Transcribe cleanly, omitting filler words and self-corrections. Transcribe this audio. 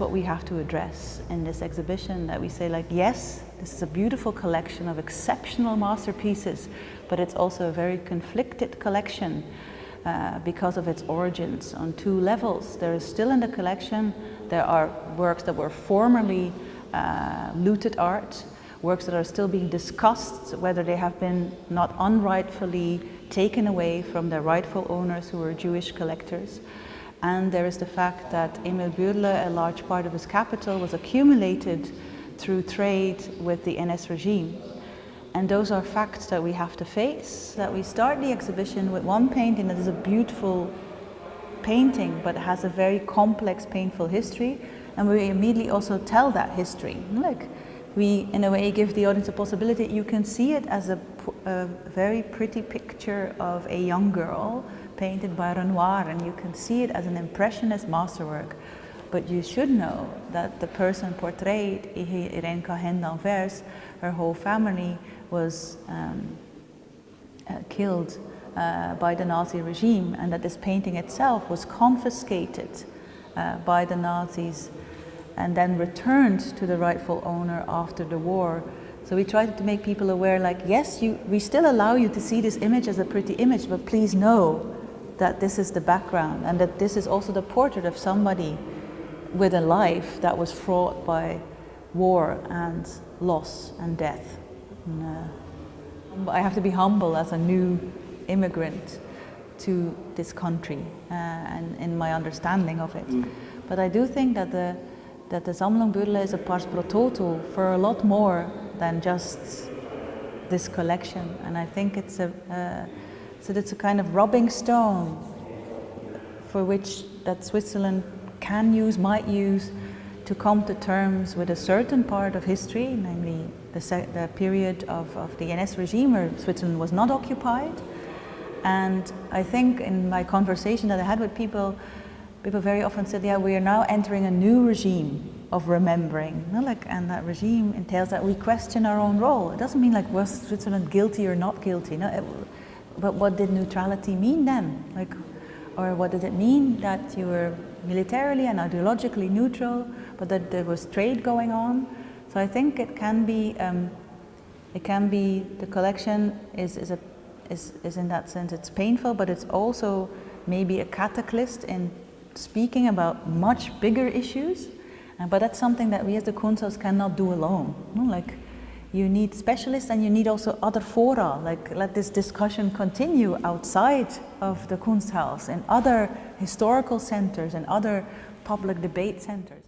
what we have to address in this exhibition, that we say like, yes, this is a beautiful collection of exceptional masterpieces, but it's also a very conflicted collection because of its origins on two levels. There is still in the collection, there are works that were formerly looted art, works that are still being discussed, whether they have been not unrightfully taken away from their rightful owners who were Jewish collectors. And there is the fact that Emil Bührle, a large part of his capital, was accumulated through trade with the NS regime. And those are facts that we have to face. That we start the exhibition with one painting that is a beautiful painting, but has a very complex, painful history. And we immediately also tell that history. Like, we, in a way, give the audience a possibility. You can see it as a very pretty picture of a young girl painted by Renoir, and you can see it as an impressionist masterwork. But you should know that the person portrayed, Irene Cohen d'Anvers, her whole family was killed by the Nazi regime, and that this painting itself was confiscated by the Nazis and then returned to the rightful owner after the war. So we tried to make people aware, like, yes, we still allow you to see this image as a pretty image, but please know that this is the background, and that this is also the portrait of somebody with a life that was fraught by war and loss and death. And, I have to be humble as a new immigrant to this country and in my understanding of it. But I do think that the Sammlung Bührle is a pars pro toto for a lot more than just this collection. And I think it's a kind of rubbing stone for which that Switzerland can use, might use, to come to terms with a certain part of history, namely the period of the NS regime where Switzerland was not occupied. And I think in my conversation that I had with people very often said, yeah, we are now entering a new regime of remembering. You know, like, and that regime entails that we question our own role. It doesn't mean like, was Switzerland guilty or not guilty? No, but what did neutrality mean then? Like, or what did it mean that you were militarily and ideologically neutral, but that there was trade going on? So I think it can be the collection is in that sense, it's painful, but it's also maybe a catalyst in speaking about much bigger issues. But that's something that we as the Kunsthaus cannot do alone. You know, like, you need specialists, and you need also other fora, like let this discussion continue outside of the Kunsthaus, in other historical centers and other public debate centers.